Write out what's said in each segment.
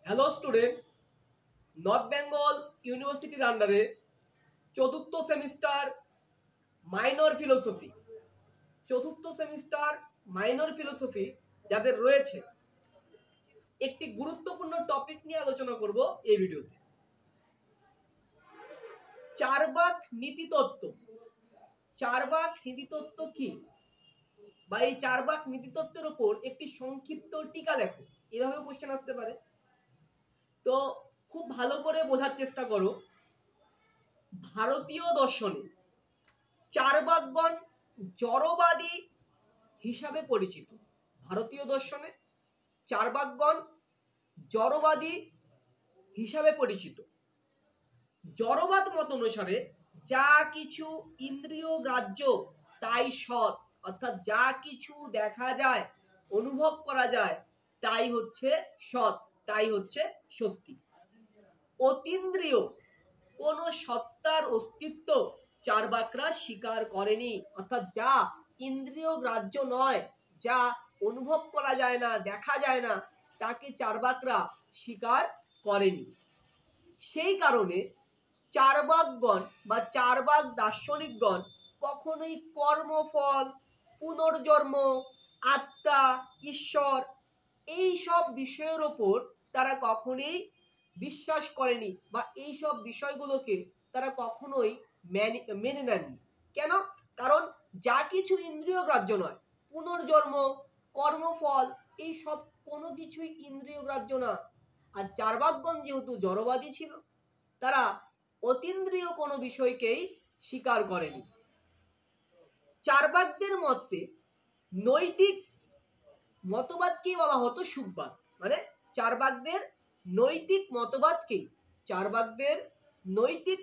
Hello student, north Bengal ইউনিভার্সিটির আন্ডারে চতুর্থ সেমিস্টার মাইনর ফিলোসফি যাদের রয়েছে, একটি গুরুত্বপূর্ণ টপিক নিয়ে আলোচনা করব এই ভিডিওতে। চারবাক নীতিতত্ত্ব। চারবাক নীতিতত্ত্ব কি, বা এই চারবাক নীতিতত্ত্বের উপর একটি সংক্ষিপ্ত টিকা লেখো, এভাবে কোশ্চেন আসতে পারে। তো খুব ভালো করে বোঝার চেষ্টা করো। ভারতীয় দর্শনে চারবাকগণ জড়বাদী হিসাবে পরিচিত। ভারতীয় দর্শনে চারবাকগণ জড়বাদী হিসাবে পরিচিত। জড়বাদ মত অনুসারে যা কিছু ইন্দ্রিয় গ্রাহ্য তাই সৎ, অর্থাৎ যা কিছু দেখা যায়, অনুভব করা যায়, তাই হচ্ছে সৎ, তাই হচ্ছে সত্যি। অতীন্দ্রিয় কোন সত্তার অস্তিত্ব চারবাকরা স্বীকার করেনি, অর্থাৎ যা ইন্দ্রিয় গ্রাহ্য নয়, যা অনুভব করা যায় না, দেখা যায় না, তাকে চারবাকরা স্বীকার করেনি। সেই কারণে চারবাকগণ বা চারবাক দার্শনিকগণ কখনোই কর্মফল, পুনর্জন্ম, আত্মা, ঈশ্বর এই সব বিষয়ের ওপর তারা কখনোই বিশ্বাস করেনি, বা এই সব বিষয়গুলোকে তারা কখনোই মেনে নেননি। কেন? কারণ যা কিছু ইন্দ্রিয় গ্রাহ্য নয়, পুনর্জন্ম, কর্মফল, এই সব কোনো কিছুই ইন্দ্রিয় গ্রাহ্য না। আর চারবাকগণ যেহেতু জড়বাদী ছিল, তারা অতীন্দ্রিয় কোনো বিষয়কেই স্বীকার করেনি। চারবাকদের মতে নৈতিক মতবাদকেই বলা হতো সুখবাদ। মানে চারবাকদের নৈতিক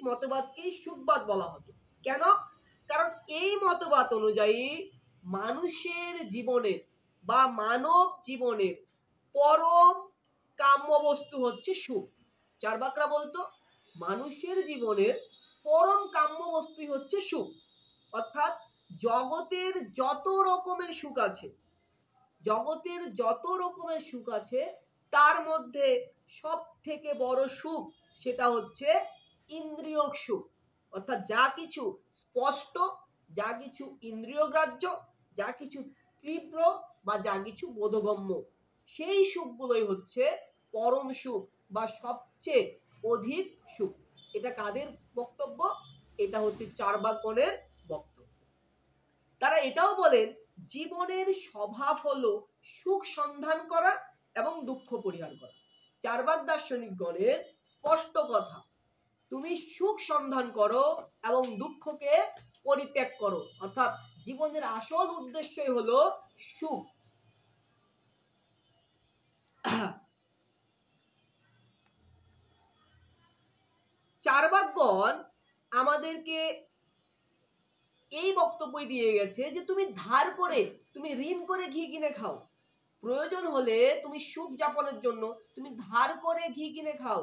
মতবাদকেই সুখবাদ বলা হতো। কেন? কারণ এই মতবাদ অনুযায়ী মানুষের জীবনের বা মানব জীবনের পরম কাম্য বস্তু হচ্ছে সুখ। চারবাকরা বলতো মানুষের জীবনের পরম কাম্য বস্তুই হচ্ছে সুখ, অর্থাৎ জগতের যত রকমের সুখ আছে, তার মধ্যে সব থেকে বড় সুখ সেটা হচ্ছে ইন্দ্রিয় সুখ। অর্থাৎ যা কিছু স্পষ্ট, যা কিছু ইন্দ্রিয় গ্রাহ্য, যা কিছু তীব্র বা যা কিছু বোধগম্য, সেই সুখগুলোই হচ্ছে পরম সুখ বা সবচেয়ে অধিক সুখ। এটা কাদের বক্তব্য? এটা হচ্ছে চারবাকগণের বক্তব্য। তারা এটাও বলেন জীবনের স্বভাব হলো সুখ সন্ধান করা এবং দুঃখ পরিহার করা। চারবাক দার্শনিকগণের স্পষ্ট কথা, তুমি সুখ সন্ধান করো এবং দুঃখকে পরিত্যাগ করো, অর্থাৎ জীবনের আসল উদ্দেশ্যই হলো সুখ। চারবাকগণ আমাদেরকে এই বক্তব্যই দিয়ে গেছে যে তুমি ঋণ করে ঘি কিনে খাও, প্রয়োজন হলে তুমি সুখ যাপনের জন্য তুমি ধার করে ঘি কিনে খাও,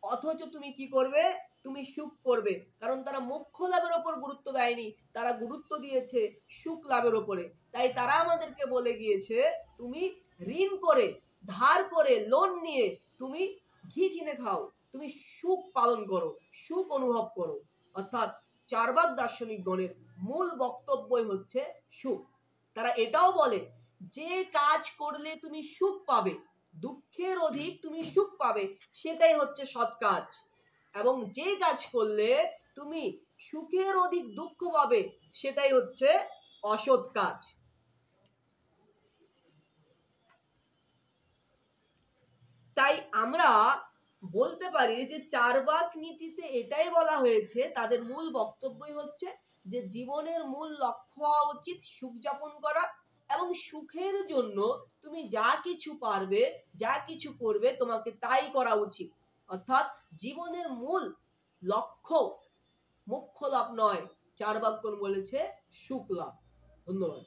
অথচ তুমি কি করবে? তুমি সুখ করবে। কারণ তারা মোক্ষ লাভের ওপর গুরুত্ব দেয়নি, তারা গুরুত্ব দিয়েছে সুখ লাভের ওপরে। তাই তারা আমাদেরকে বলে গিয়েছে তুমি ঋণ করে, ধার করে, লোন নিয়ে তুমি ঘি কিনে খাও, তুমি সুখ পালন করো, সুখ অনুভব করো। অর্থাৎ চারবাক দার্শনিকগণের মূল বক্তব্যই হচ্ছে সুখ। তারা এটাও বলে যে কাজ করলে তুমি সুখ পাবে, দুঃখের অধিক তুমি সুখ পাবে, সেটাই হচ্ছে সৎ কাজ। এবং যে কাজ করলে তুমি সুখের অধিক দুঃখ পাবে, সেটাই হচ্ছে অসৎ কাজ। তাই আমরা বলতে পারি যে চারবাক নীতিতে এটাই বলা হয়েছে, তাদের মূল বক্তব্যই হচ্ছে যে জীবনের মূল লক্ষ্য হওয়া উচিত সুখ যাপন করা, এবং সুখের জন্য তুমি যা কিছু পারবে, যা কিছু করবে, তোমাকে তাই করা উচিত। অর্থাৎ জীবনের মূল লক্ষ্য মোক্ষ লাভ নয়, চারবাকগণ বলেছে সুখ লাভ। ধন্যবাদ।